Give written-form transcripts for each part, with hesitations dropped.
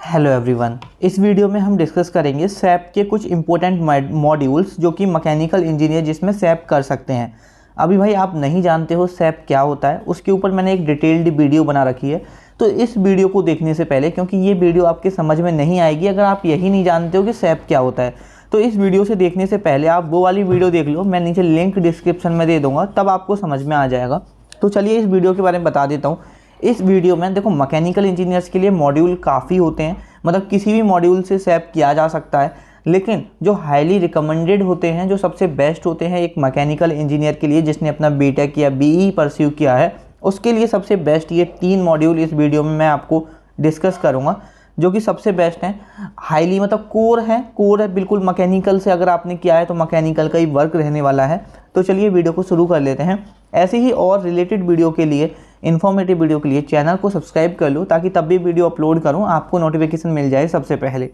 Hello everyone, इस video में हम डिस्कस करेंगे सैप के कुछ इंपॉर्टेंट मॉड्यूल्स जो कि मैकेनिकल इंजीनियर जिसमें सैप कर सकते हैं। अभी भाई आप नहीं जानते हो सैप क्या होता है, उसके ऊपर मैंने एक डिटेल्ड वीडियो बना रखी है। तो इस वीडियो को देखने से पहले, क्योंकि ये वीडियो आपके समझ में नहीं आएगी अगर आप यही नहीं जानते हो कि सैप क्या होता है, तो इस वीडियो से देखने से पहले आप वो वाली वीडियो देख लो, मैं नीचे लिंक डिस्क्रिप्शन में दे दूँगा, तब आपको समझ में आ जाएगा। तो चलिए इस वीडियो के बारे में बता देता हूँ। इस वीडियो में देखो, मैकेनिकल इंजीनियर्स के लिए मॉड्यूल काफ़ी होते हैं, मतलब किसी भी मॉड्यूल से सैप किया जा सकता है, लेकिन जो हाईली रिकमेंडेड होते हैं, जो सबसे बेस्ट होते हैं एक मैकेनिकल इंजीनियर के लिए जिसने अपना बीटेक या बीई परस्यू किया है, उसके लिए सबसे बेस्ट ये 3 मॉड्यूल इस वीडियो में मैं आपको डिस्कस करूँगा, जो कि सबसे बेस्ट हैं। हाईली मतलब कोर है बिल्कुल मैकेनिकल से, अगर आपने किया है तो मैकेनिकल का ही वर्क रहने वाला है। तो चलिए वीडियो को शुरू कर लेते हैं। ऐसे ही और रिलेटेड वीडियो के लिए, इन्फॉर्मेटिव वीडियो के लिए चैनल को सब्सक्राइब कर लो, ताकि तब भी वीडियो अपलोड करूं आपको नोटिफिकेशन मिल जाए सबसे पहले।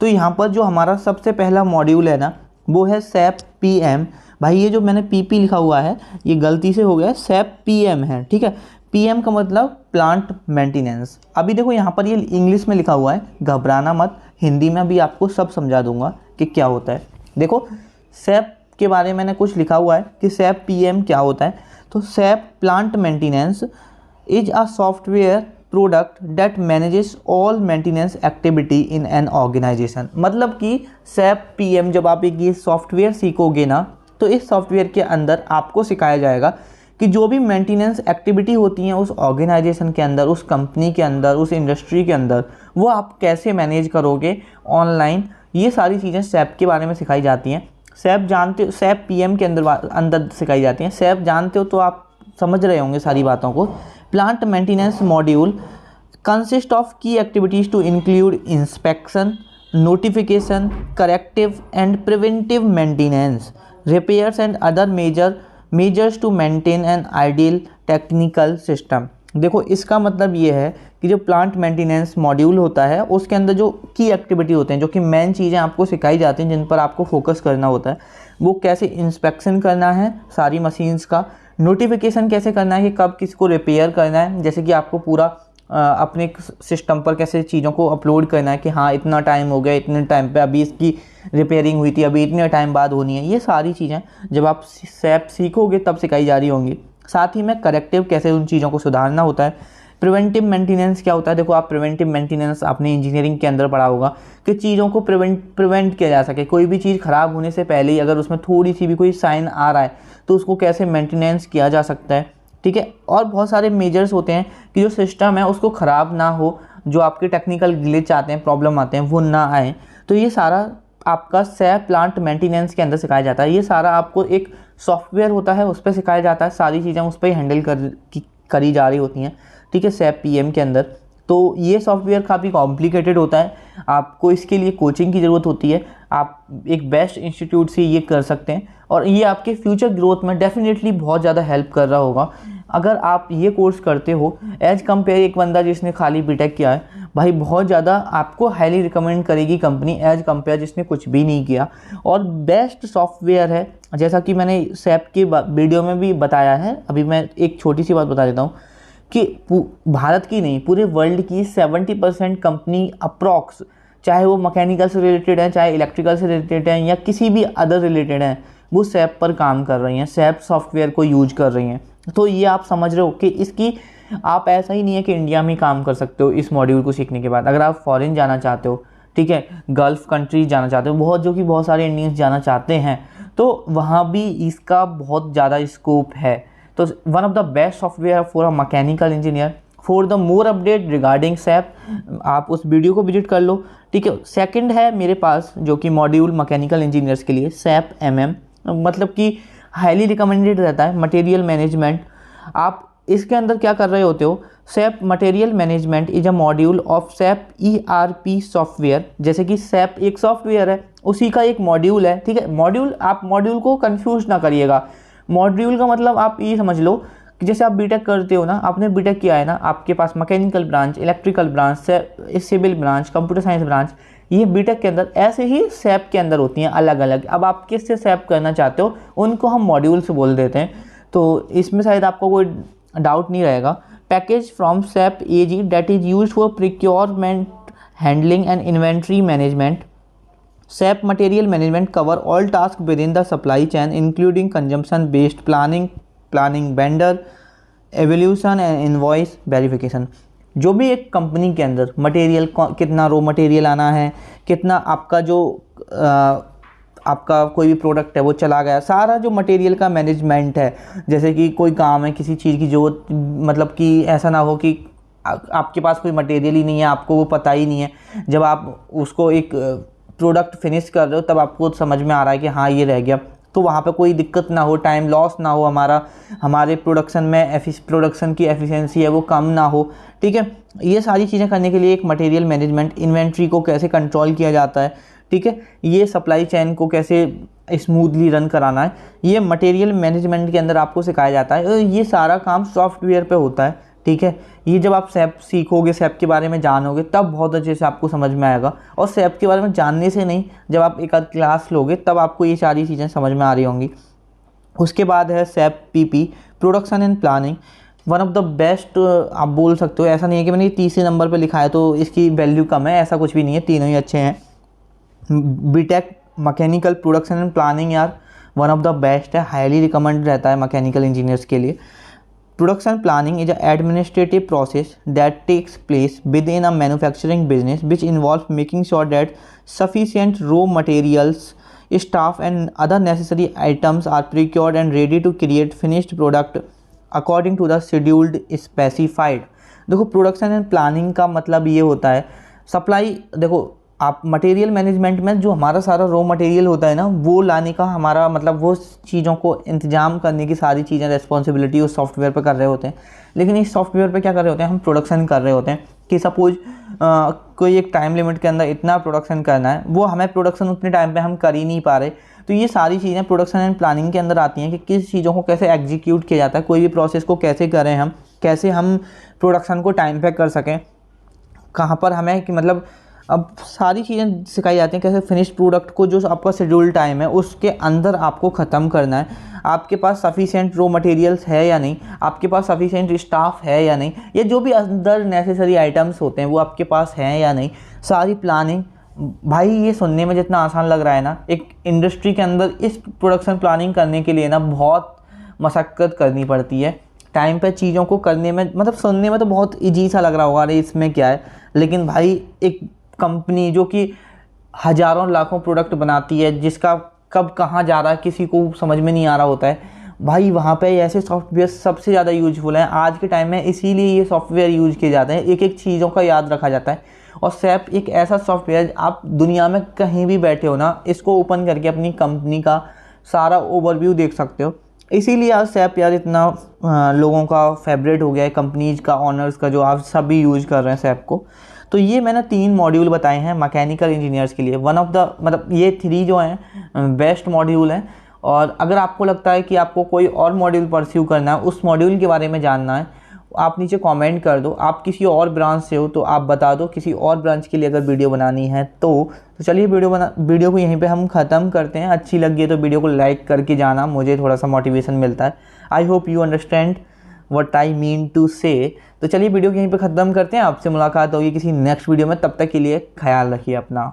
तो यहाँ पर जो हमारा सबसे पहला मॉड्यूल है ना, वो है सैप पीएम। भाई ये जो मैंने पीपी लिखा हुआ है ये गलती से हो गया, सैप पीएम है, ठीक है। पीएम का मतलब प्लांट मेंटेनेंस। अभी देखो यहाँ पर ये इंग्लिश में लिखा हुआ है, घबराना मत, हिंदी में भी आपको सब समझा दूंगा कि क्या होता है। देखो सैप के बारे में मैंने कुछ लिखा हुआ है कि सैप पीएम क्या होता है। तो SAP plant maintenance is a software product that manages all maintenance activity in an organization. मतलब कि सैप पीएम जब आप एक ये सॉफ्टवेयर सीखोगे ना, तो इस सॉफ्टवेयर के अंदर आपको सिखाया जाएगा कि जो भी मेंटेनेंस एक्टिविटी होती हैं उस ऑर्गेनाइजेशन के अंदर, उस कंपनी के अंदर, उस इंडस्ट्री के अंदर, वो आप कैसे मैनेज करोगे ऑनलाइन। ये सारी चीज़ें सैप के बारे में सिखाई जाती हैं। सैप जानते हो, सैप पीएम के अंदर सिखाई जाती हैं। सैप जानते हो तो आप समझ रहे होंगे सारी बातों को। Plant maintenance module consist of key activities to include inspection, notification, corrective and preventive maintenance, repairs and other measures to maintain an ideal technical system. देखो इसका मतलब ये है कि जो प्लांट मेंटेनेंस मॉड्यूल होता है उसके अंदर जो की एक्टिविटी होते हैं, जो कि मेन चीज़ें आपको सिखाई जाती हैं जिन पर आपको फोकस करना होता है, वो कैसे इंस्पेक्शन करना है सारी मशीन्स का, नोटिफिकेशन कैसे करना है कि कब किसको रिपेयर करना है, जैसे कि आपको पूरा अपने सिस्टम पर कैसे चीज़ों को अपलोड करना है कि हाँ इतना टाइम हो गया, इतने टाइम पे अभी इसकी रिपेयरिंग हुई थी, अभी इतने टाइम बाद होनी है। ये सारी चीज़ें जब आप सैप सीखोगे तब सिखाई जा रही होंगी। साथ ही में करेक्टिव कैसे उन चीज़ों को सुधारना होता है। प्रिवेंटिव मेंटेनेंस क्या होता है, देखो आप प्रिवेंटिव मेंटेनेंस आपने इंजीनियरिंग के अंदर पढ़ा होगा कि चीज़ों को प्रिवेंट किया जा सके। कोई भी चीज़ ख़राब होने से पहले ही अगर उसमें थोड़ी सी भी कोई साइन आ रहा है तो उसको कैसे मेंटेनेंस किया जा सकता है, ठीक है। और बहुत सारे मेजर्स होते हैं कि जो सिस्टम है उसको ख़राब ना हो, जो आपके टेक्निकल ग्लिच आते हैं, प्रॉब्लम आते हैं, वो ना आए। तो ये सारा आपका सैप प्लांट मेंटेनेंस के अंदर सिखाया जाता है। ये सारा आपको एक सॉफ्टवेयर होता है उस पर सिखाया जाता है, सारी चीज़ें उस पर ही हैंडल करी जा रही होती हैं, ठीक है, सैप पीएम के अंदर। तो ये सॉफ्टवेयर काफ़ी कॉम्प्लिकेटेड होता है, आपको इसके लिए कोचिंग की ज़रूरत होती है। आप एक बेस्ट इंस्टीट्यूट से ये कर सकते हैं और ये आपके फ्यूचर ग्रोथ में डेफिनेटली बहुत ज़्यादा हेल्प कर रहा होगा अगर आप ये कोर्स करते हो एज कम्पेयर एक बंदा जिसने खाली बीटेक किया है। भाई बहुत ज़्यादा आपको हाईली रिकमेंड करेगी कंपनी एज कम्पेयर जिसने कुछ भी नहीं किया। और बेस्ट सॉफ्टवेयर है, जैसा कि मैंने सैप की वीडियो में भी बताया है। अभी मैं एक छोटी सी बात बता देता हूँ कि भारत की नहीं, पूरे वर्ल्ड की 70% कंपनी अप्रॉक्स, चाहे वो मैकेनिकल से रिलेटेड है, चाहे इलेक्ट्रिकल से रिलेटेड है, या किसी भी अदर रिलेटेड है, वो सैप पर काम कर रही हैं, सैप सॉफ्टवेयर को यूज कर रही हैं। तो ये आप समझ रहे हो कि इसकी आप ऐसा ही नहीं है कि इंडिया में काम कर सकते हो इस मॉड्यूल को सीखने के बाद। अगर आप फॉरेन जाना चाहते हो, ठीक है, गल्फ़ कंट्रीज जाना चाहते हो, बहुत सारे इंडियंस जाना चाहते हैं, तो वहाँ भी इसका बहुत ज़्यादा स्कोप है। तो one of the best software for a mechanical engineer. For the more update regarding SAP आप उस वीडियो को विजिट कर लो, ठीक है। सेकंड है मेरे पास जो कि मॉड्यूल मैकेनिकल इंजीनियर्स के लिए सैप एमएम, मतलब कि हाईली रिकमेंडेड रहता है, मटेरियल मैनेजमेंट। आप इसके अंदर क्या कर रहे होते हो, SAP material management is a module of SAP ERP software. जैसे कि सैप एक सॉफ्टवेयर है, उसी का एक मॉड्यूल है, ठीक है। मॉड्यूल, आप मॉड्यूल को कंफ्यूज ना करिएगा। मॉड्यूल का मतलब आप ये समझ लो कि जैसे आप बीटेक करते हो ना, आपने बीटेक किया है ना, आपके पास mechanical branch, electrical branch, civil branch, computer science branch, ये बीटेक के अंदर ऐसे ही सैप के अंदर होती हैं अलग अलग। अब आप किससे सैप करना चाहते हो उनको हम मॉड्यूल्स बोल देते हैं, तो इसमें शायद आपको कोई डाउट नहीं रहेगा। Package from SAP AG that is used for procurement handling and inventory management. SAP material management cover all tasks within the supply chain including consumption based planning vendor evaluation and invoice verification. जो भी एक company के अंदर material, कितना raw material आना है, कितना आपका जो आपका कोई भी प्रोडक्ट है वो चला गया, सारा जो मटेरियल का मैनेजमेंट है, जैसे कि कोई काम है किसी चीज़ की जो मतलब कि ऐसा ना हो कि आपके पास कोई मटेरियल ही नहीं है, आपको वो पता ही नहीं है, जब आप उसको एक प्रोडक्ट फिनिश कर रहे हो तब आपको समझ में आ रहा है कि हाँ ये रह गया, तो वहाँ पे कोई दिक्कत ना हो, टाइम लॉस ना हो, हमारे प्रोडक्शन में प्रोडक्शन की एफिशिएंसी है वो कम ना हो, ठीक है। ये सारी चीज़ें करने के लिए एक मटेरियल मैनेजमेंट, इन्वेंट्री को कैसे कंट्रोल किया जाता है, ठीक है, ये सप्लाई चेन को कैसे स्मूथली रन कराना है, ये मटेरियल मैनेजमेंट के अंदर आपको सिखाया जाता है। ये सारा काम सॉफ्टवेयर पे होता है, ठीक है। ये जब आप सैप सीखोगे, सैप के बारे में जानोगे, तब बहुत अच्छे से आपको समझ में आएगा। और सैप के बारे में जानने से नहीं, जब आप एक आध क्लास लोगे तब आपको ये सारी चीज़ें समझ में आ रही होंगी। उसके बाद है SAP PP, production and planning, one of the best आप बोल सकते हो। ऐसा नहीं है कि मैंने ये तीसरे नंबर पर लिखा है तो इसकी वैल्यू कम है, ऐसा कुछ भी नहीं है, तीनों ही अच्छे हैं। BTech mechanical production and planning यार वन ऑफ द बेस्ट है, हाईली रिकमेंड रहता है मैकेनिकल इंजीनियर्स के लिए। Production planning is an administrative process that takes place within a manufacturing business which involves making sure that sufficient raw materials, staff and other necessary items are procured and ready to create finished product according to the scheduled specified। देखो production and planning का मतलब ये होता है supply, देखो आप material management में जो हमारा सारा रॉ मटेरियल होता है ना, वो लाने का हमारा मतलब वो चीज़ों को इंतजाम करने की सारी चीज़ें रिस्पॉन्सिबिलिटी उस सॉफ्टवेयर पर कर रहे होते हैं। लेकिन इस सॉफ्टवेयर पे क्या कर रहे होते हैं, हम प्रोडक्शन कर रहे होते हैं कि सपोज कोई एक टाइम लिमिट के अंदर इतना प्रोडक्शन करना है, वो हमें प्रोडक्शन उतने टाइम पे हम कर ही नहीं पा रहे। तो ये सारी चीज़ें प्रोडक्शन एंड प्लानिंग के अंदर आती हैं कि किस चीज़ों को कैसे एग्जीक्यूट किया जाता है, कोई भी प्रोसेस को कैसे करें, हम कैसे हम प्रोडक्शन को टाइम पे कर सकें, कहाँ पर हमें कि मतलब अब सारी चीज़ें सिखाई जाती हैं कैसे फिनिश प्रोडक्ट को जो आपका शेड्यूल टाइम है उसके अंदर आपको ख़त्म करना है। आपके पास सफिशिएंट रॉ मटेरियल्स है या नहीं, आपके पास सफिशिएंट स्टाफ है या नहीं, ये जो भी अंदर नेसेसरी आइटम्स होते हैं वो आपके पास हैं या नहीं, सारी प्लानिंग। भाई ये सुनने में जितना आसान लग रहा है ना, एक इंडस्ट्री के अंदर इस प्रोडक्शन प्लानिंग करने के लिए ना बहुत मशक्क़त करनी पड़ती है। टाइम पे चीज़ों को करने में मतलब सुनने में तो बहुत ईजी सा लग रहा होगा, अरे इसमें क्या है, लेकिन भाई एक कंपनी जो कि हज़ारों लाखों प्रोडक्ट बनाती है, जिसका कब कहाँ जा रहा है किसी को समझ में नहीं आ रहा होता है, भाई वहाँ पे ऐसे सॉफ्टवेयर सबसे ज़्यादा यूजफुल हैं आज के टाइम में, इसीलिए ये सॉफ्टवेयर यूज किए जाते हैं, एक एक चीज़ों का याद रखा जाता है। और सैप एक ऐसा सॉफ्टवेयर, आप दुनिया में कहीं भी बैठे हो ना, इसको ओपन करके अपनी कंपनी का सारा ओवरव्यू देख सकते हो। इसीलिए आज सैप यार इतना लोगों का फेवरेट हो गया है, कंपनीज का, ऑनर्स का, जो आप सभी यूज कर रहे हैं सैप को। तो ये मैंने 3 मॉड्यूल बताए हैं मैकेनिकल इंजीनियर्स के लिए, वन ऑफ द मतलब ये 3 जो हैं बेस्ट मॉड्यूल हैं। और अगर आपको लगता है कि आपको कोई और मॉड्यूल परस्यू करना है, उस मॉड्यूल के बारे में जानना है, आप नीचे कमेंट कर दो। आप किसी और ब्रांच से हो तो आप बता दो, किसी और ब्रांच के लिए अगर वीडियो बनानी है तो चलिए वीडियो को यहीं पे हम ख़त्म करते हैं। अच्छी लगी है तो वीडियो को लाइक करके जाना, मुझे थोड़ा सा मोटिवेशन मिलता है। I hope you understand what I mean to say. तो चलिए वीडियो को यहीं पे ख़त्म करते हैं, आपसे मुलाकात होगी किसी नेक्स्ट वीडियो में, तब तक के लिए ख्याल रखिए अपना।